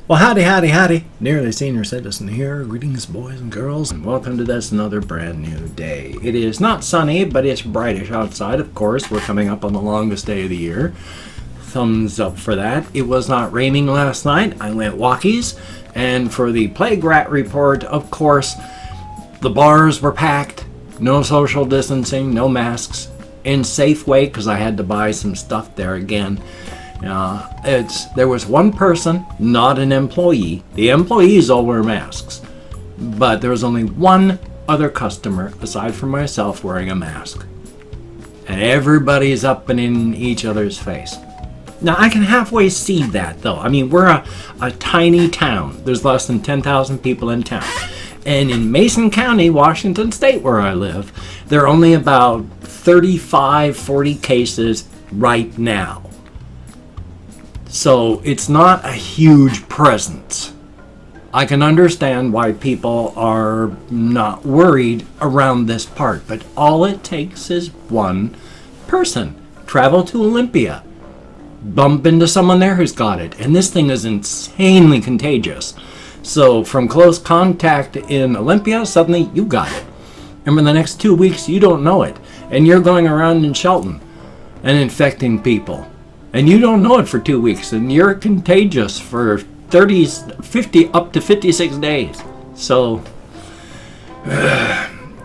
Well, howdy, howdy, howdy. Nearly Senior Citizen here. Greetings, boys and girls, and welcome to this another brand new day. It is not sunny, but it's brightish outside, of course. We're coming up on the longest day of the year. Thumbs up for that. It was not raining last night. I went walkies. And for the Plague Rat report, of course, the bars were packed. No social distancing, no masks. In Safeway, because I had to buy some stuff there again. There was one person, not an employee. The employees all wear masks. But there was only one other customer, aside from myself, wearing a mask. And everybody's up and in each other's face. Now, I can halfway see that, though. I mean, we're a tiny town. There's less than 10,000 people in town. And in Mason County, Washington State, where I live, there are only about 35, 40 cases right now. So it's not a huge presence. I can understand why people are not worried around this part, but all it takes is one person. Travel to Olympia. Bump into someone there who's got it. And this thing is insanely contagious. So from close contact in Olympia, suddenly you got it. And for the next 2 weeks, you don't know it. And you're going around in Shelton and infecting people. And you don't know it for 2 weeks, and you're contagious for 50 up to 56 days. So,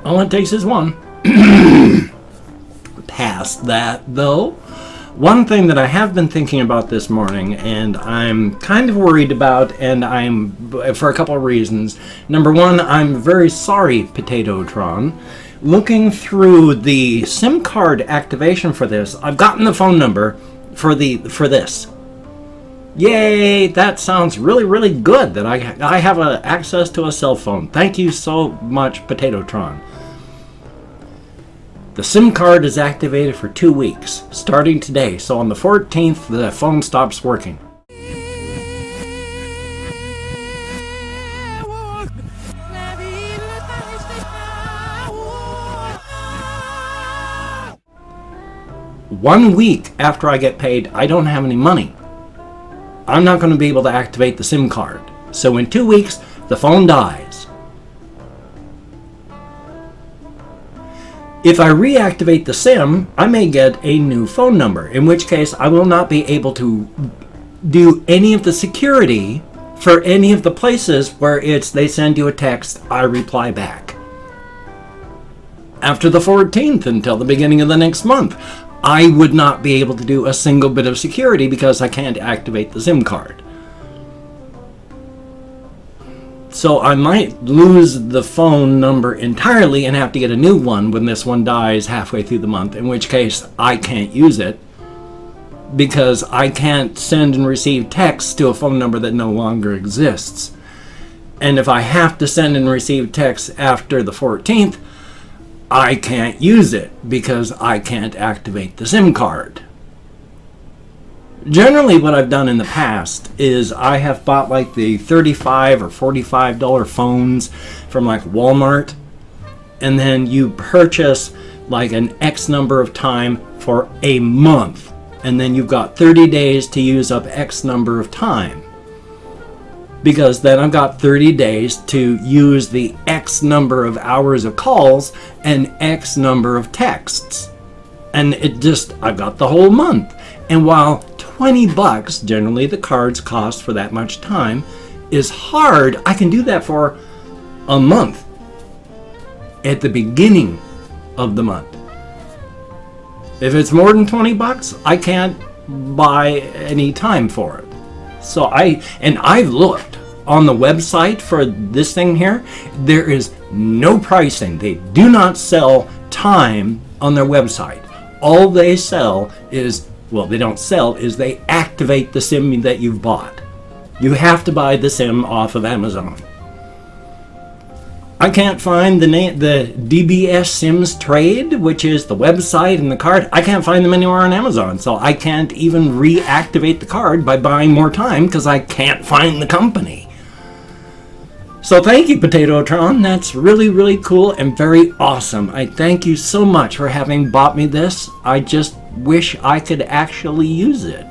all it takes is one. Past that, though, one thing that I have been thinking about this morning, and I'm kind of worried about, and I'm for a couple of reasons. Number one, I'm very sorry, Potatotron. Looking through the SIM card activation for this, I've gotten the phone number for this. Yay, that sounds really, really good that I have access to a cell phone. Thank you so much, Potatotron. The SIM card is activated for 2 weeks, starting today. So on the 14th, the phone stops working. One week after I get paid, I don't have any money. I'm not going to be able to activate the SIM card. So in 2 weeks, the phone dies. If I reactivate the SIM, I may get a new phone number, in which case I will not be able to do any of the security for any of the places where they send you a text, I reply back. After the 14th until the beginning of the next month, I would not be able to do a single bit of security because I can't activate the SIM card. So I might lose the phone number entirely and have to get a new one when this one dies halfway through the month, in which case I can't use it because I can't send and receive texts to a phone number that no longer exists. And if I have to send and receive texts after the 14th, I can't use it because I can't activate the SIM card. Generally, what I've done in the past is I have bought like the $35 or $45 phones from like Walmart, and then you purchase like an X number of time for a month, and then you've got 30 days to use up X number of time. Because then I've got 30 days to use the X number of hours of calls and X number of texts. And I've got the whole month. And while $20, generally the cards cost for that much time, is hard, I can do that for a month at the beginning of the month. If it's more than $20, I can't buy any time for it. So I've looked on the website for this thing here. There is no pricing. They do not sell time on their website. All they sell is, they activate the SIM that you've bought. You have to buy the SIM off of Amazon. I can't find the DBS Sims Trade, which is the website and the card. I can't find them anywhere on Amazon, so I can't even reactivate the card by buying more time because I can't find the company. So thank you, Potatotron. That's really, really cool and very awesome. I thank you so much for having bought me this. I just wish I could actually use it.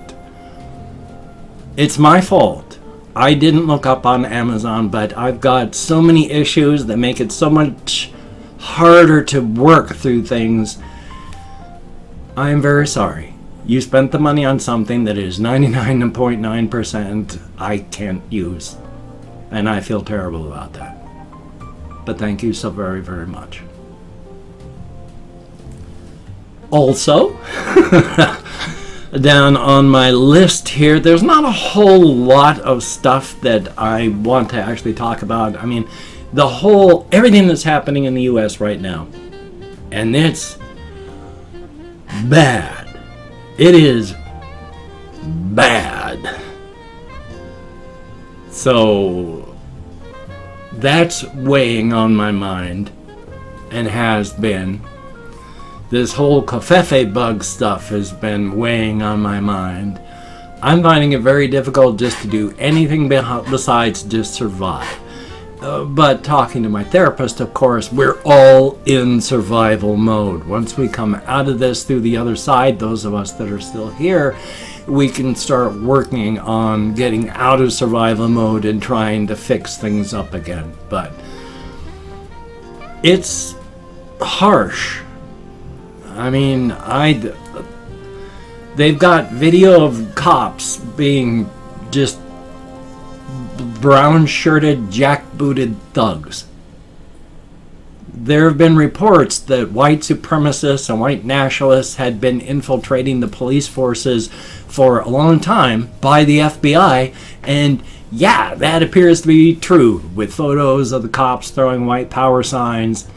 It's my fault. I didn't look up on Amazon, but I've got so many issues that make it so much harder to work through things. I am very sorry. You spent the money on something that is 99.9% I can't use. And I feel terrible about that. But thank you so very, very much. Also, down on my list here, there's not a whole lot of stuff that I want to actually talk about. I mean, everything that's happening in the US right now. And it's bad. It is bad. So that's weighing on my mind, and has been. This whole covfefe bug stuff has been weighing on my mind. I'm finding it very difficult just to do anything besides just survive. But talking to my therapist, of course, we're all in survival mode. Once we come out of this through the other side, those of us that are still here, we can start working on getting out of survival mode and trying to fix things up again. But it's harsh. I mean, they've got video of cops being just brown-shirted, jackbooted thugs. There have been reports that white supremacists and white nationalists had been infiltrating the police forces for a long time by the FBI, and yeah, that appears to be true, with photos of the cops throwing white power signs,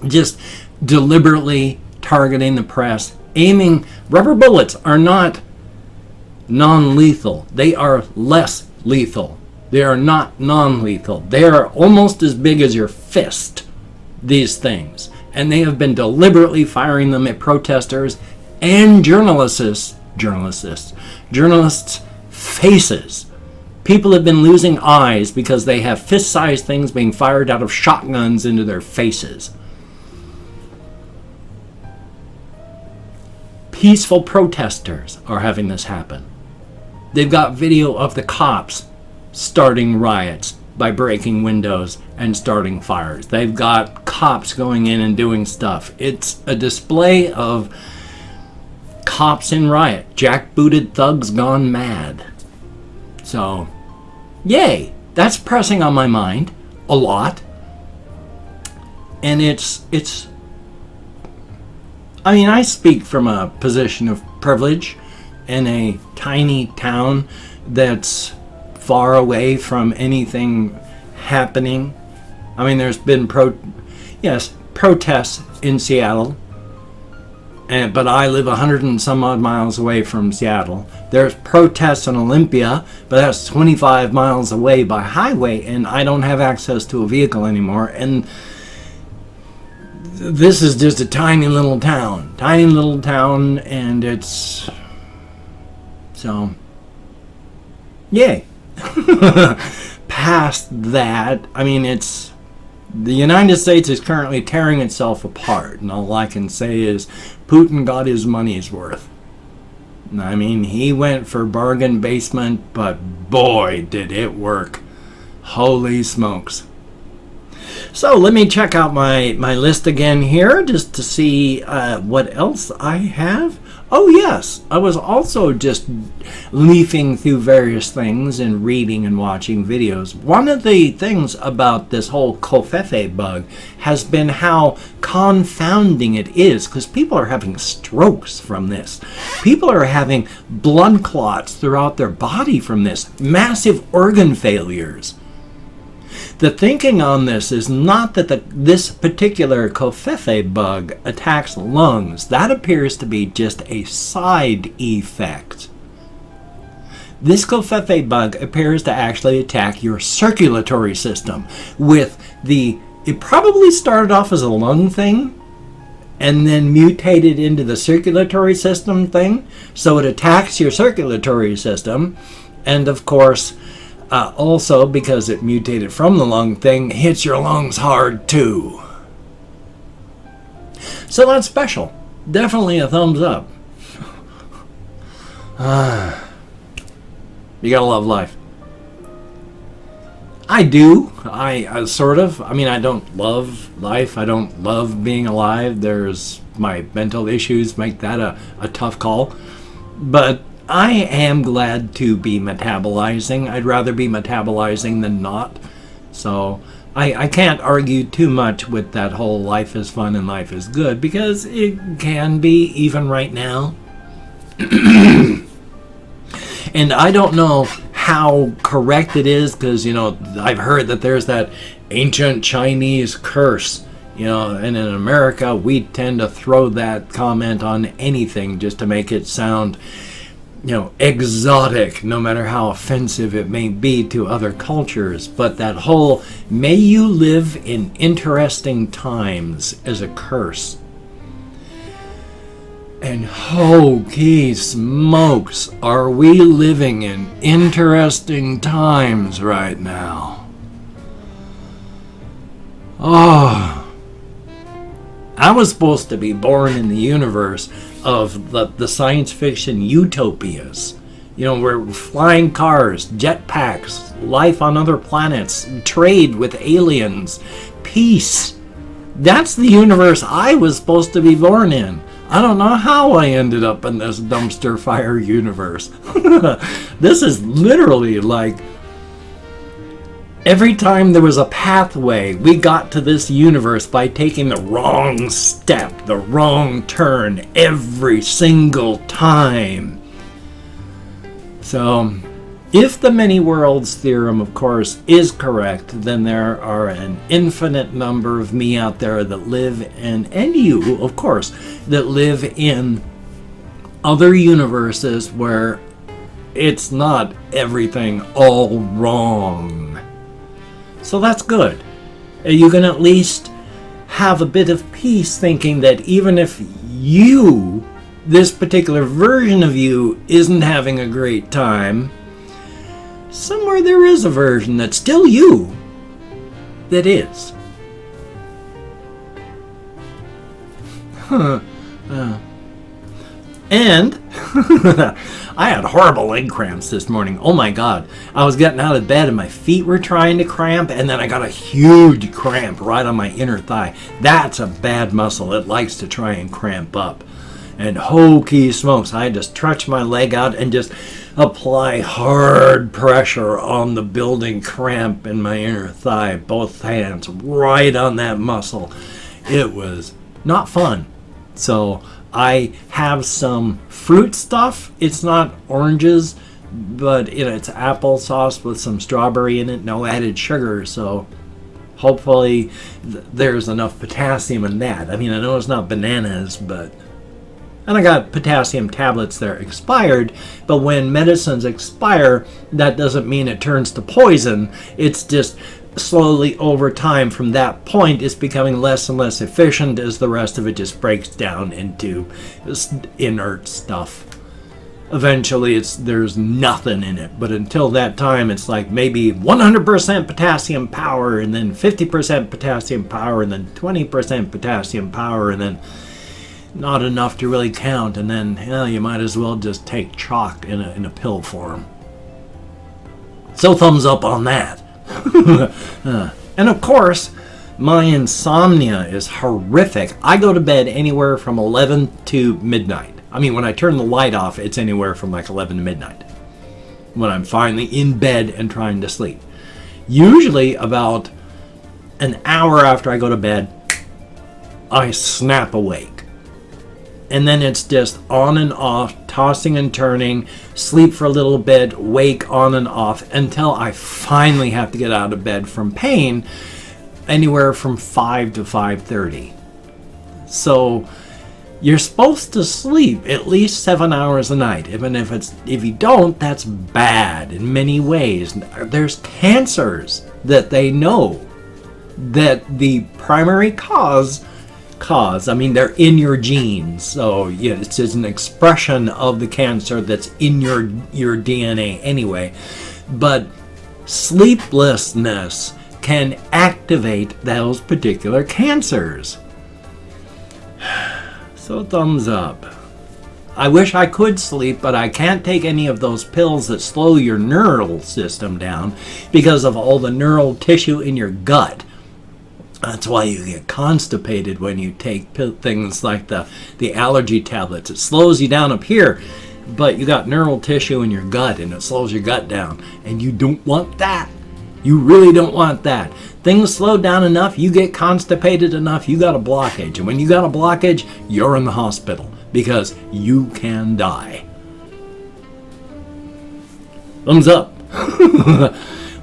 just deliberately targeting the press, aiming. Rubber bullets are not non-lethal. They are less lethal. They are not non-lethal. They are almost as big as your fist, these things. And they have been deliberately firing them at protesters and journalists' faces. People have been losing eyes because they have fist-sized things being fired out of shotguns into their faces. Peaceful protesters are having this happen. They've got video of the cops starting riots by breaking windows and starting fires. They've got cops going in and doing stuff. It's a display of cops in riot, jackbooted thugs gone mad. So, yay, that's pressing on my mind a lot. And I mean, I speak from a position of privilege in a tiny town that's far away from anything happening. I mean, there's been protests in Seattle, but I live 100 and some odd miles away from Seattle. There's protests in Olympia, but that's 25 miles away by highway, and I don't have access to a vehicle anymore. And this is just a tiny little town, and it's so, yay. Past that, I mean, the United States is currently tearing itself apart, and all I can say is Putin got his money's worth. I mean, he went for bargain basement, but boy, did it work. Holy smokes. So let me check out my list again here just to see what else I have. Oh yes, I was also just leafing through various things and reading and watching videos. One of the things about this whole covfefe bug has been how confounding it is, because people are having strokes from this. People are having blood clots throughout their body from this. Massive organ failures. The thinking on this is not that this particular covfefe bug attacks lungs. That appears to be just a side effect. This covfefe bug appears to actually attack your circulatory system. It probably started off as a lung thing and then mutated into the circulatory system thing. So it attacks your circulatory system, and of course, also, because it mutated from the lung thing, hits your lungs hard too. So that's special. Definitely a thumbs up. You gotta love life. I do. I sort of. I mean, I don't love life. I don't love being alive. There's my mental issues make that a tough call. But I am glad to be metabolizing. I'd rather be metabolizing than not. So I can't argue too much with that whole life is fun and life is good, because it can be even right now. And I don't know how correct it is, because, you know, I've heard that there's that ancient Chinese curse, you know, and in America we tend to throw that comment on anything just to make it sound, you know, exotic, no matter how offensive it may be to other cultures. But that whole "may you live in interesting times" is a curse. And holy smokes, are we living in interesting times right now. Oh, I was supposed to be born in the universe of the science fiction utopias. You know, where flying cars, jetpacks, life on other planets, trade with aliens, peace. That's the universe I was supposed to be born in. I don't know how I ended up in this dumpster fire universe. This is literally like every time there was a pathway, we got to this universe by taking the wrong step, the wrong turn every single time. So, if the many worlds theorem, of course, is correct, then there are an infinite number of me out there that live in, and you, of course, that live in other universes where it's not everything all wrong. So that's good. You can at least have a bit of peace thinking that even if you, this particular version of you, isn't having a great time, somewhere there is a version that's still you that is. And I had horrible leg cramps this morning. Oh my god. I was getting out of bed and my feet were trying to cramp, and then I got a huge cramp right on my inner thigh. That's a bad muscle. It likes to try and cramp up. And hokey smokes, I had to stretch my leg out and just apply hard pressure on the building cramp in my inner thigh, both hands right on that muscle. It was not fun. So I have some fruit stuff. It's not oranges, but it's applesauce with some strawberry in it, no added sugar. So hopefully there's enough potassium in that. I mean, I know it's not bananas, but... And I got potassium tablets that are expired, but when medicines expire, that doesn't mean it turns to poison. It's just slowly over time from that point, it's becoming less and less efficient as the rest of it just breaks down into inert stuff. Eventually, there's nothing in it, but until that time, it's like maybe 100% potassium power, and then 50% potassium power, and then 20% potassium power, and then not enough to really count, and then you might as well just take chalk in a pill form. So thumbs up on that. And of course, my insomnia is horrific. I go to bed anywhere from 11 to midnight. I mean, when I turn the light off, it's anywhere from like 11 to midnight, when I'm finally in bed and trying to sleep. Usually about an hour after I go to bed, I snap awake. And then it's just on and off, tossing and turning, sleep for a little bit, wake, on and off, until I finally have to get out of bed from pain, anywhere from 5 to 5:30. So you're supposed to sleep at least 7 hours a night. Even if you don't, that's bad in many ways. There's cancers that they know that the primary cause, I mean, they're in your genes, so yeah, it's just an expression of the cancer that's in your DNA anyway. But sleeplessness can activate those particular cancers. So thumbs up. I wish I could sleep, but I can't take any of those pills that slow your neural system down because of all the neural tissue in your gut. That's why you get constipated when you take things like the allergy tablets. It slows you down up here, but you got neural tissue in your gut, and it slows your gut down. And you don't want that. You really don't want that. Things slow down enough, you get constipated enough, you got a blockage. And when you got a blockage, you're in the hospital because you can die. Thumbs up.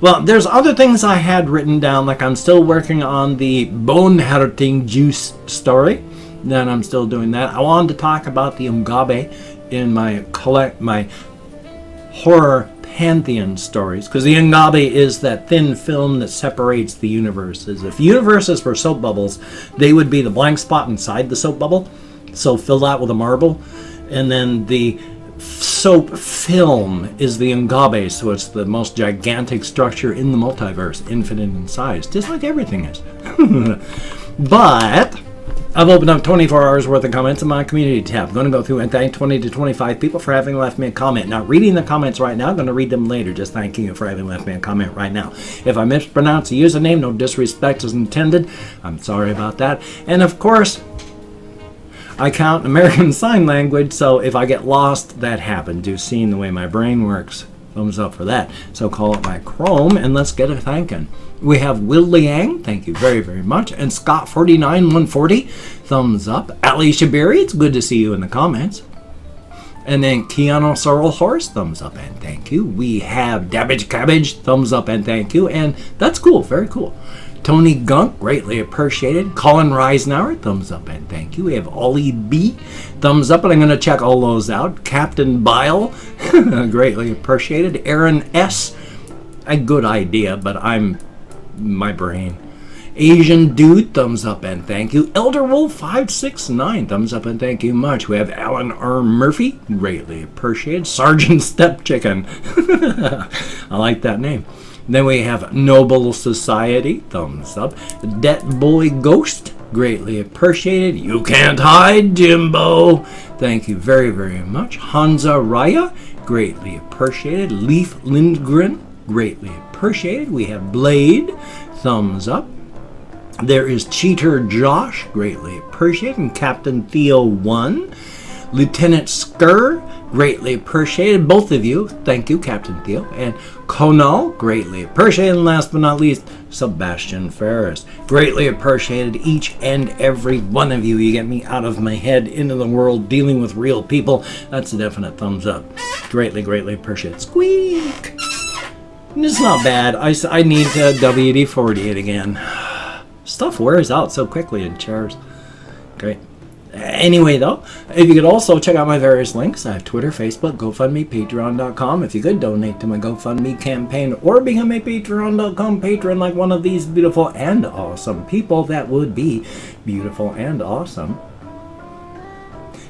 Well, there's other things I had written down, like I'm still working on the bone-hurting juice story. Then I'm still doing that. I wanted to talk about the ungabe in my horror pantheon stories, because the ungabe is that thin film that separates the universes. If universes were soap bubbles, they would be the blank spot inside the soap bubble, so fill that with a marble, and then the soap film is the ungabe, so it's the most gigantic structure in the multiverse, infinite in size, just like everything is. But I've opened up 24 hours worth of comments in my community tab. I'm going to go through and thank 20 to 25 people for having left me a comment. Not reading the comments right now, I'm going to read them later. Just thanking you for having left me a comment right now. If I mispronounce a username, no disrespect is intended. I'm sorry about that. And of course, I count American Sign Language, so if I get lost, that happened. You've seen the way my brain works. Thumbs up for that. So call it my Chrome, and let's get a thanking. We have Will Liang, thank you very, very much. And Scott49140, thumbs up. Ali Shabiri, it's good to see you in the comments. And then Keanu Sorrel Horse, thumbs up and thank you. We have Dabbage Cabbage, thumbs up and thank you. And that's cool, very cool. Tony Gunk, greatly appreciated. Colin Reisenauer, thumbs up and thank you. We have Ollie B, thumbs up, and I'm going to check all those out. Captain Bile, greatly appreciated. Aaron S, a good idea, but my brain. Asian Dude, thumbs up and thank you. Elder Wolf 569, thumbs up and thank you much. We have Alan R. Murphy, greatly appreciated. Sergeant Step Chicken, I like that name. Then we have Noble Society, thumbs up. Det Boy Ghost, greatly appreciated. You Can't Hide, Jimbo, thank you very, very much. Hansa Raya, greatly appreciated. Leaf Lindgren, greatly appreciated. We have Blade, thumbs up. There is Cheater Josh, greatly appreciated. And Captain Theo 1. Lieutenant Skur, greatly appreciated. Both of you, thank you, Captain Theo. And Konal, greatly appreciated. And last but not least, Sebastian Ferris, greatly appreciated. Each and every one of you. You get me out of my head, into the world, dealing with real people. That's a definite thumbs up. Greatly, greatly appreciated. Squeak! It's not bad. I need to WD-40 it again. Stuff wears out so quickly in chairs. Great. Anyway, though, if you could also check out my various links, I have Twitter, Facebook, GoFundMe, Patreon.com. If you could donate to my GoFundMe campaign or become a Patreon.com patron like one of these beautiful and awesome people, that would be beautiful and awesome.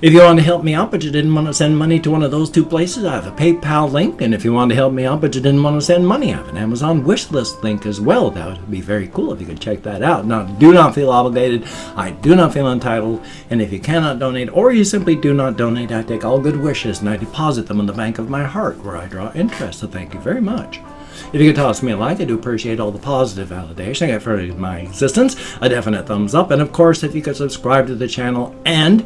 If you want to help me out but you didn't want to send money to one of those two places, I have a PayPal link. And if you want to help me out but you didn't want to send money, I have an Amazon wishlist link as well. That would be very cool if you could check that out. Now, do not feel obligated. I do not feel entitled. And if you cannot donate or you simply do not donate, I take all good wishes and I deposit them in the bank of my heart where I draw interest. So thank you very much. If you could toss me a like, I do appreciate all the positive validation I get for my existence. A definite thumbs up. And of course, if you could subscribe to the channel and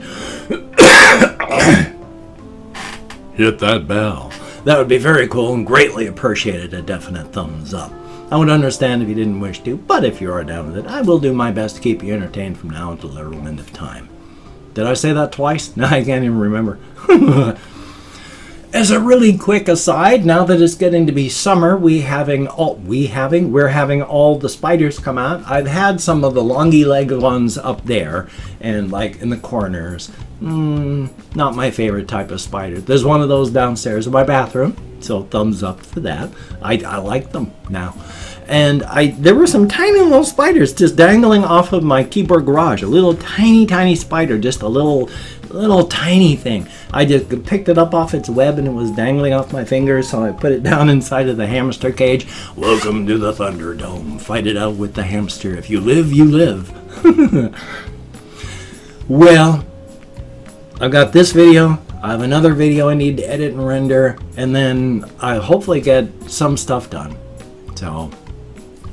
hit that bell, that would be very cool and greatly appreciated. A definite thumbs up. I would understand if you didn't wish to, but if you are down with it, I will do my best to keep you entertained from now until the literal end of time. Did I say that twice? No, I can't even remember. As a really quick aside, now that it's getting to be summer, we're having all the spiders come out. I've had some of the longy-legged ones up there and like in the corners. Not my favorite type of spider. There's one of those downstairs in my bathroom, so thumbs up for that. I like them now. And there were some tiny little spiders just dangling off of my keyboard garage. A little tiny spider, just a little tiny thing. I just picked it up off its web and it was dangling off my fingers, so I put it down inside of the hamster cage. Welcome to the Thunderdome. Fight it out with the hamster. If you live, you live. Well, I've got this video. I have another video I need to edit and render, and then I hopefully get some stuff done. So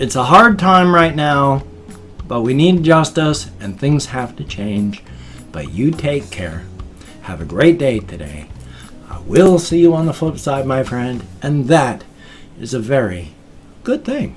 it's a hard time right now, but we need justice and things have to change. But you take care. Have a great day today. I will see you on the flip side, my friend, and that is a very good thing.